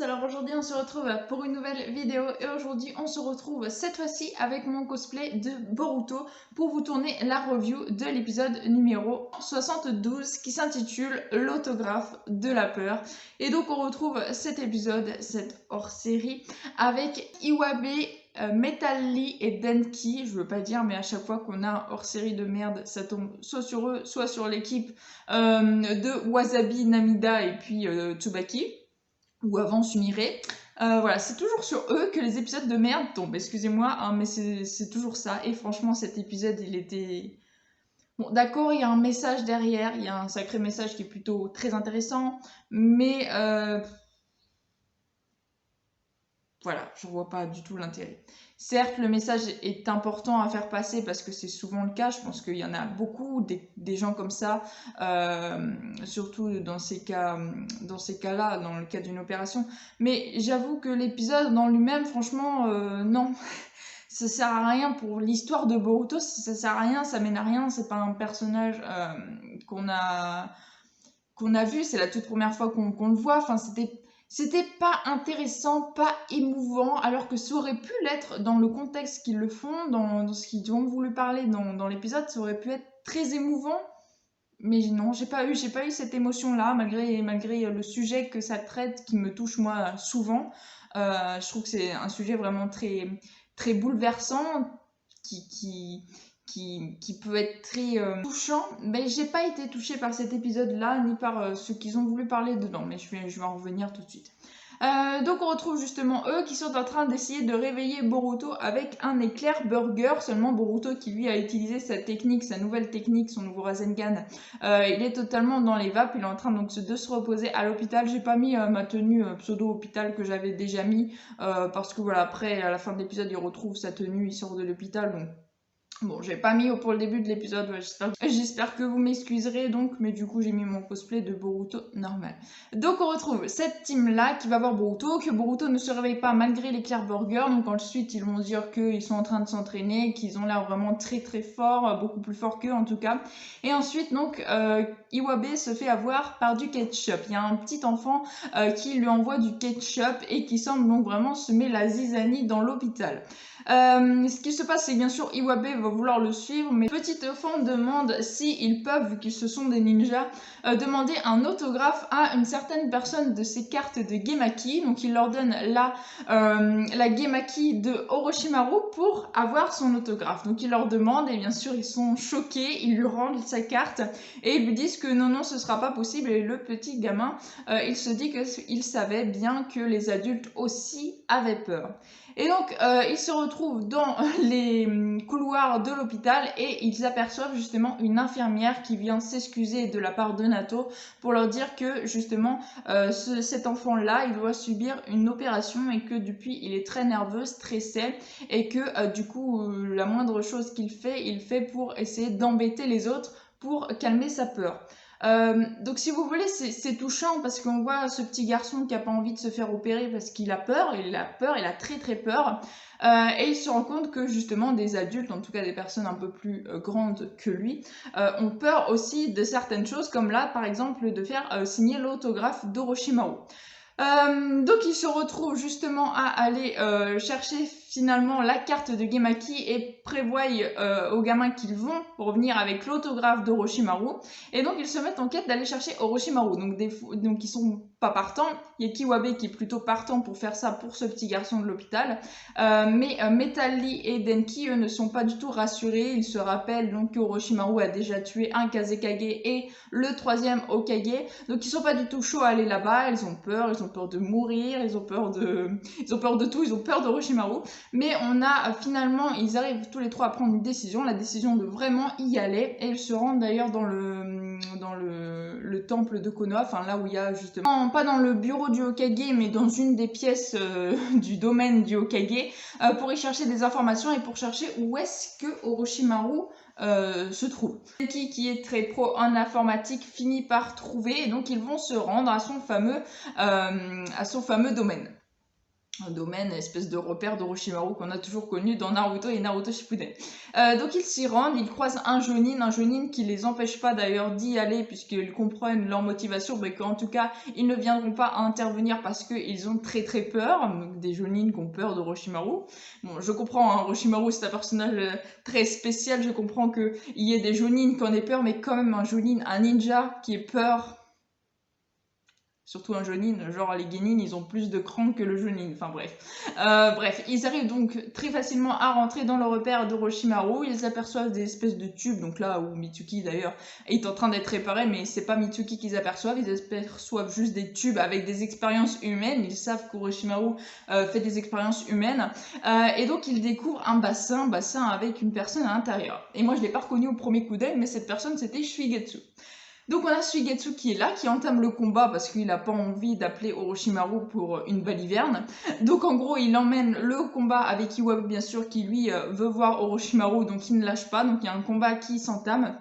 alors aujourd'hui on se retrouve pour une nouvelle vidéo et aujourd'hui on se retrouve cette fois-ci avec mon cosplay de Boruto pour vous tourner la review de l'épisode numéro 72 qui s'intitule L'autographe de la peur. Et donc on retrouve cet épisode, cette hors-série, avec Iwabe, Metal Lee et Denki, je veux pas dire, mais à chaque fois qu'on a un hors-série de merde, ça tombe soit sur eux, soit sur l'équipe de Wasabi, Namida et puis Tsubaki, ou avant Sumire. Voilà, c'est toujours sur eux que les épisodes de merde tombent, excusez-moi, hein, mais c'est toujours ça. Et franchement, cet épisode, il était... Bon, d'accord, il y a un message derrière, il y a un sacré message qui est plutôt très intéressant, mais voilà, je ne vois pas du tout l'intérêt. Certes, le message est important à faire passer parce que c'est souvent le cas. Je pense qu'il y en a beaucoup, des gens comme ça, surtout dans ces cas-là, dans le cas d'une opération. Mais j'avoue que l'épisode dans lui-même, franchement, non. Ça sert à rien pour l'histoire de Boruto, ça sert à rien, ça mène à rien. C'est pas un personnage qu'on a vu, c'est la toute première fois qu'on le voit. Enfin, c'était pas intéressant, pas émouvant, alors que ça aurait pu l'être dans le contexte qu'ils le font, dans ce qu'ils ont voulu parler dans l'épisode, ça aurait pu être très émouvant. Mais non, j'ai pas eu cette émotion-là, malgré le sujet que ça traite, qui me touche moi souvent. Je trouve que c'est un sujet vraiment très, très bouleversant, qui peut être très touchant. Mais j'ai pas été touchée par cet épisode-là, ni par ce qu'ils ont voulu parler dedans. Mais je vais en revenir tout de suite. Donc on retrouve justement eux qui sont en train d'essayer de réveiller Boruto avec un éclair burger. Seulement Boruto qui lui a utilisé sa technique, sa nouvelle technique, son nouveau Rasengan, il est totalement dans les vapes. Il est en train donc de se reposer à l'hôpital. J'ai pas mis ma tenue pseudo hôpital que j'avais déjà mis parce que voilà, après à la fin de l'épisode il retrouve sa tenue, il sort de l'hôpital, donc bon, j'ai pas mis pour le début de l'épisode, ouais, j'espère que vous m'excuserez donc, mais du coup j'ai mis mon cosplay de Boruto normal. Donc on retrouve cette team-là qui va voir Boruto, que Boruto ne se réveille pas malgré l'éclair burger, donc ensuite ils vont dire qu'ils sont en train de s'entraîner, qu'ils ont l'air vraiment très très forts, beaucoup plus forts qu'eux en tout cas. Et ensuite donc Iwabe se fait avoir par du ketchup. Il y a un petit enfant qui lui envoie du ketchup et qui semble donc vraiment semer la zizanie dans l'hôpital. Ce qui se passe, c'est que bien sûr Iwabe va vouloir le suivre, mais petit enfant demande si ils peuvent, vu qu'ils se sont des ninjas, demander un autographe à une certaine personne de ces cartes de Gemaki. Donc il leur donne la Gemaki de Orochimaru pour avoir son autographe. Donc il leur demande et bien sûr ils sont choqués, ils lui rendent sa carte et ils lui disent que non, ce sera pas possible. Et le petit gamin, il se dit qu'il savait bien que les adultes aussi avaient peur. Et donc, ils se retrouvent dans les couloirs de l'hôpital et ils aperçoivent justement une infirmière qui vient s'excuser de la part de Nato pour leur dire que justement, cet enfant-là, il doit subir une opération et que depuis, il est très nerveux, stressé et que du coup, la moindre chose qu'il fait, il fait pour essayer d'embêter les autres pour calmer sa peur. Donc si vous voulez, c'est touchant parce qu'on voit ce petit garçon qui a pas envie de se faire opérer parce qu'il a peur, il a très très peur, et il se rend compte que justement des adultes, en tout cas des personnes un peu plus grandes que lui, ont peur aussi de certaines choses, comme là par exemple de faire signer l'autographe d'Orochimaru. Donc il se retrouve justement à aller chercher finalement la carte de Gemaki et prévoient aux gamins qu'ils vont revenir avec l'autographe d'Orochimaru, et donc ils se mettent en quête d'aller chercher Orochimaru. Donc ils sont pas partants, il y a Kiwabe qui est plutôt partant pour faire ça pour ce petit garçon de l'hôpital, mais Metal Lee et Denki eux ne sont pas du tout rassurés. Ils se rappellent donc qu'Orochimaru a déjà tué un Kazekage et le troisième Hokage, donc ils sont pas du tout chauds à aller là-bas. Ils ont peur de mourir, ils ont peur de tout, ils ont peur d'Orochimaru. Mais finalement, ils arrivent tous les trois à prendre une décision, la décision de vraiment y aller, et ils se rendent d'ailleurs dans le temple de Konoha, enfin là où il y a justement, pas dans le bureau du Hokage, mais dans une des pièces du domaine du Hokage, pour y chercher des informations et pour chercher où est-ce que Orochimaru se trouve. Qui est très pro en informatique finit par trouver, et donc ils vont se rendre à son fameux domaine. un domaine, une espèce de repère d'Orochimaru qu'on a toujours connu dans Naruto et Naruto Shippuden. Donc ils s'y rendent, ils croisent un Jonin qui les empêche pas d'ailleurs d'y aller puisqu'ils comprennent leur motivation, mais qu'en tout cas ils ne viendront pas à intervenir parce qu'ils ont très très peur, donc des Jonin qui ont peur d'Orochimaru. Bon, je comprends, hein, Orochimaru c'est un personnage très spécial, je comprends qu'il y ait des Jonin qui en aient peur, mais quand même un Jonin, un ninja qui ait peur... Surtout un Jonin, genre les Genin, ils ont plus de cran que le Jonin, enfin bref. Bref, ils arrivent donc très facilement à rentrer dans le repère d'Orochimaru, ils aperçoivent des espèces de tubes, donc là où Mitsuki d'ailleurs est en train d'être réparé, mais c'est pas Mitsuki qu'ils aperçoivent, ils aperçoivent juste des tubes avec des expériences humaines, ils savent qu'Orochimaru fait des expériences humaines, et donc ils découvrent un bassin avec une personne à l'intérieur. Et moi je l'ai pas reconnu au premier coup d'œil, mais cette personne c'était Shuigetsu. Donc on a Suigetsu qui est là, qui entame le combat parce qu'il n'a pas envie d'appeler Orochimaru pour une baliverne. Donc en gros il emmène le combat avec Iwabe bien sûr qui lui veut voir Orochimaru donc il ne lâche pas. Donc il y a un combat qui s'entame.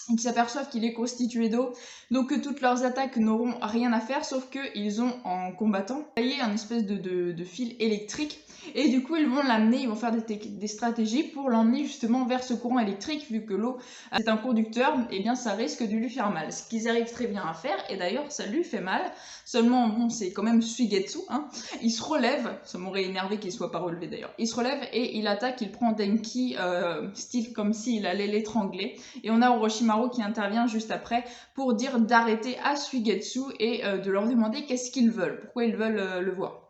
Ils s'aperçoivent qu'il est constitué d'eau, donc que toutes leurs attaques n'auront rien à faire, sauf qu'ils ont, en combattant, taillé un espèce de fil électrique, et du coup ils vont l'amener, ils vont faire des stratégies pour l'emmener justement vers ce courant électrique, vu que l'eau c'est un conducteur, et bien ça risque de lui faire mal, ce qu'ils arrivent très bien à faire, et d'ailleurs ça lui fait mal, seulement bon c'est quand même Suigetsu, hein. Il se relève, ça m'aurait énervé qu'il soit pas relevé d'ailleurs, il se relève et il attaque, il prend Denki, style comme s'il allait l'étrangler, et on a Orochimaru qui intervient juste après pour dire d'arrêter à Suigetsu et de leur demander qu'est-ce qu'ils veulent, pourquoi ils veulent le voir.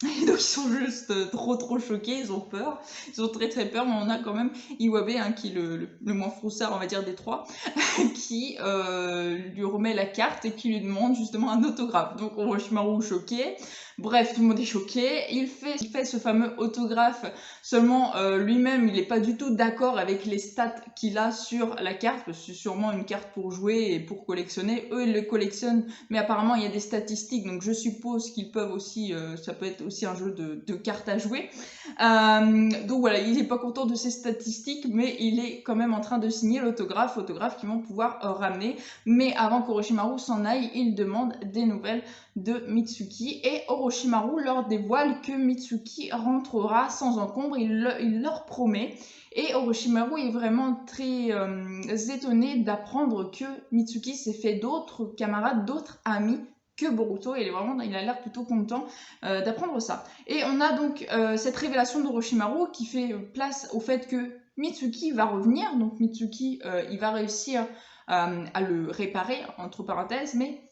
Et donc ils sont juste trop choqués, ils ont peur, ils ont très très peur, mais on a quand même Iwabe, hein, qui est le moins froussard on va dire des trois, qui lui remet la carte et qui lui demande justement un autographe. Donc Orochimaru choqué, bref tout le monde est choqué, il fait ce fameux autographe, seulement lui-même il n'est pas du tout d'accord avec les stats qu'il a sur la carte, parce que c'est sûrement une carte pour jouer et pour collectionner, eux ils le collectionnent, mais apparemment il y a des statistiques, donc je suppose qu'ils peuvent aussi, ça peut être aussi un jeu de cartes à jouer. Donc voilà, il n'est pas content de ses statistiques, mais il est quand même en train de signer l'autographe qu'ils vont pouvoir ramener. Mais avant qu'Orochimaru s'en aille, il demande des nouvelles de Mitsuki, et Orochimaru leur dévoile que Mitsuki rentrera sans encombre, il leur promet. Et Orochimaru est vraiment très étonné d'apprendre que Mitsuki s'est fait d'autres camarades, d'autres amis que Boruto, il a l'air plutôt content d'apprendre ça. Et on a donc cette révélation d'Orochimaru qui fait place au fait que Mitsuki va revenir, donc Mitsuki il va réussir à le réparer, entre parenthèses, mais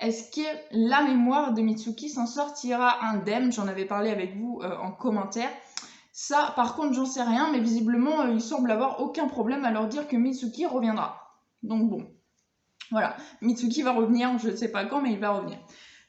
est-ce que la mémoire de Mitsuki s'en sortira indemne? J'en avais parlé avec vous en commentaire. Ça, par contre, j'en sais rien, mais visiblement, il semble avoir aucun problème à leur dire que Mitsuki reviendra. Donc bon. Voilà, Mitsuki va revenir, je ne sais pas quand, mais il va revenir.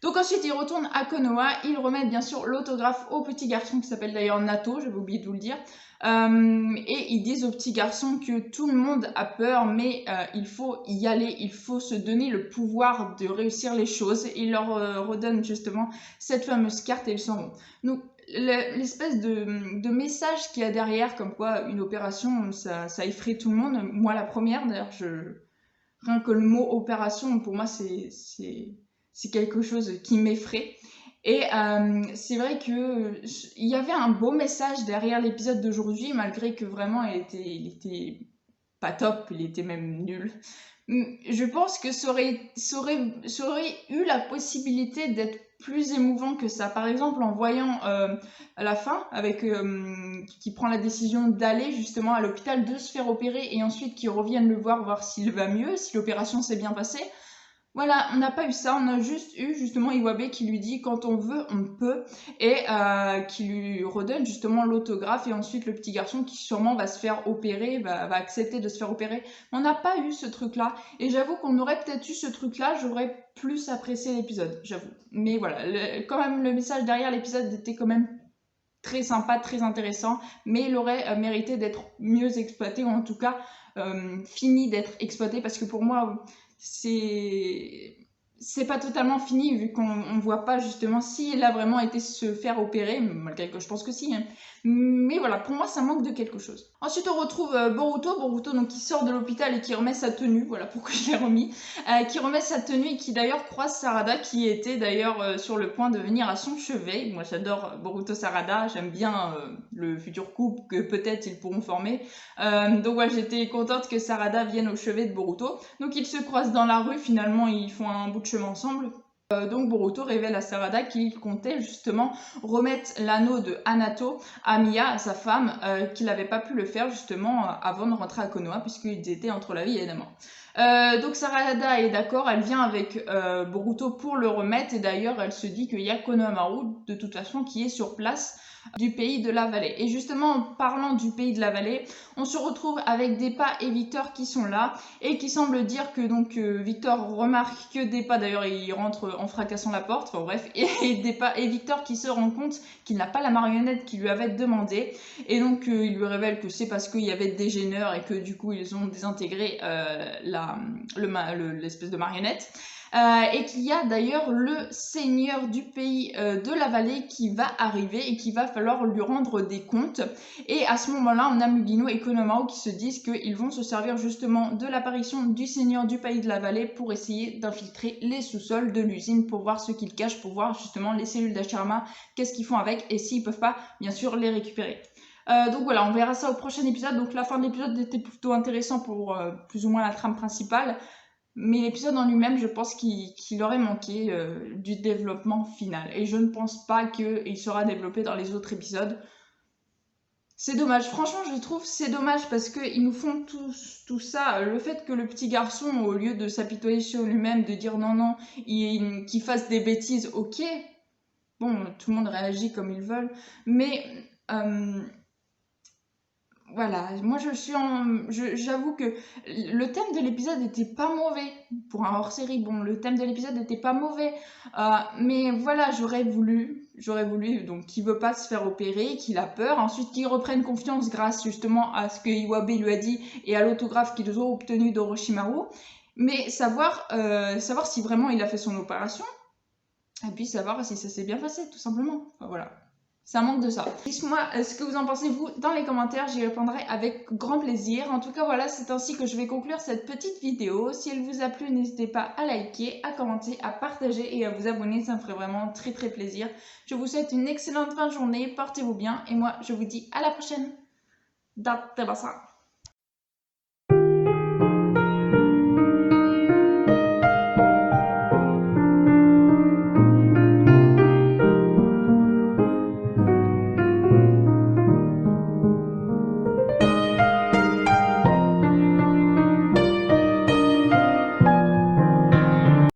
Donc ensuite, il retourne à Konoha, il remet bien sûr l'autographe au petit garçon qui s'appelle d'ailleurs Nato, j'avais oublié de vous le dire. Et ils disent au petit garçon que tout le monde a peur, mais il faut y aller, il faut se donner le pouvoir de réussir les choses. Il leur redonne justement cette fameuse carte et ils s'en vont. Donc l'espèce de message qu'il y a derrière, comme quoi une opération, ça effraie tout le monde. Moi la première, d'ailleurs, rien que le mot opération, pour moi, c'est quelque chose qui m'effraie. Et c'est vrai qu'il y avait un beau message derrière l'épisode d'aujourd'hui, malgré que vraiment il était pas top, il était même nul. Je pense que ça aurait eu la possibilité d'être plus émouvant que ça. Par exemple, en voyant à la fin, avec qui prend la décision d'aller justement à l'hôpital, de se faire opérer et ensuite qu'ils reviennent le voir s'il va mieux, si l'opération s'est bien passée. Voilà, on n'a pas eu ça, on a juste eu justement Iwabe qui lui dit quand on veut, on peut, et qui lui redonne justement l'autographe, et ensuite le petit garçon qui sûrement va se faire opérer, va accepter de se faire opérer. On n'a pas eu ce truc-là, et j'avoue qu'on aurait peut-être eu ce truc-là, j'aurais plus apprécié l'épisode, j'avoue. Mais voilà, quand même le message derrière l'épisode était quand même très sympa, très intéressant, mais il aurait mérité d'être mieux exploité, ou en tout cas fini d'être exploité, parce que pour moi... c'est c'est pas totalement fini vu qu'on voit pas justement s'il a vraiment été se faire opérer, malgré que je pense que si. Hein. Mais voilà, pour moi ça manque de quelque chose. Ensuite on retrouve Boruto donc qui sort de l'hôpital et qui remet sa tenue, voilà pourquoi je l'ai remis, qui remet sa tenue et qui d'ailleurs croise Sarada qui était d'ailleurs sur le point de venir à son chevet. Moi j'adore Boruto Sarada, j'aime bien le futur couple que peut-être ils pourront former. Donc voilà, j'étais contente que Sarada vienne au chevet de Boruto. Donc ils se croisent dans la rue, finalement ils font un bout de chemin ensemble. Donc Boruto révèle à Sarada qu'il comptait justement remettre l'anneau de Hanato à Miya, à sa femme, qu'il n'avait pas pu le faire justement avant de rentrer à Konoha, puisqu'ils étaient entre la vie et la mort. Donc Sarada est d'accord, elle vient avec Boruto pour le remettre, et d'ailleurs elle se dit qu'il y a Konohamaru de toute façon qui est sur place du pays de la vallée. Et justement en parlant du pays de la vallée, on se retrouve avec Deppa et Victor qui sont là et qui semblent dire que donc Victor remarque que Deppa, d'ailleurs il rentre en fracassant la porte, enfin bref, et Deppa et Victor qui se rendent compte qu'il n'a pas la marionnette qu'il lui avait demandé, et donc il lui révèle que c'est parce qu'il y avait des gêneurs et que du coup ils ont désintégré l'espèce de marionnette. Et qu'il y a d'ailleurs le seigneur du pays de la vallée qui va arriver et qu'il va falloir lui rendre des comptes. Et à ce moment-là, on a Mugino et Konohamaru qui se disent qu'ils vont se servir justement de l'apparition du seigneur du pays de la vallée pour essayer d'infiltrer les sous-sols de l'usine pour voir ce qu'ils cachent, pour voir justement les cellules d'Hashirama, qu'est-ce qu'ils font avec et s'ils peuvent pas, bien sûr, les récupérer. Donc voilà, on verra ça au prochain épisode. Donc la fin de l'épisode était plutôt intéressant pour plus ou moins la trame principale. Mais l'épisode en lui-même, je pense qu'il aurait manqué du développement final. Et je ne pense pas qu'il sera développé dans les autres épisodes. C'est dommage. Franchement, je trouve c'est dommage parce qu'ils nous font tout ça. Le fait que le petit garçon, au lieu de s'apitoyer sur lui-même, de dire non, qu'il fasse des bêtises, ok. Bon, tout le monde réagit comme ils veulent. Mais... voilà, moi j'avoue que le thème de l'épisode n'était pas mauvais pour un hors-série. Bon, le thème de l'épisode n'était pas mauvais, mais voilà, j'aurais voulu donc qu'il veut pas se faire opérer, qu'il a peur, ensuite qu'il reprenne confiance grâce justement à ce que Iwabe lui a dit et à l'autographe qu'ils ont obtenu d'Orochimaru, mais savoir si vraiment il a fait son opération et puis savoir si ça s'est bien passé, tout simplement. Enfin, voilà. Ça manque de ça. Dites-moi ce que vous en pensez vous dans les commentaires, j'y répondrai avec grand plaisir. En tout cas voilà, c'est ainsi que je vais conclure cette petite vidéo. Si elle vous a plu, n'hésitez pas à liker, à commenter, à partager et à vous abonner, ça me ferait vraiment très très plaisir. Je vous souhaite une excellente fin de journée, portez-vous bien et moi je vous dis à la prochaine. Dattebasa.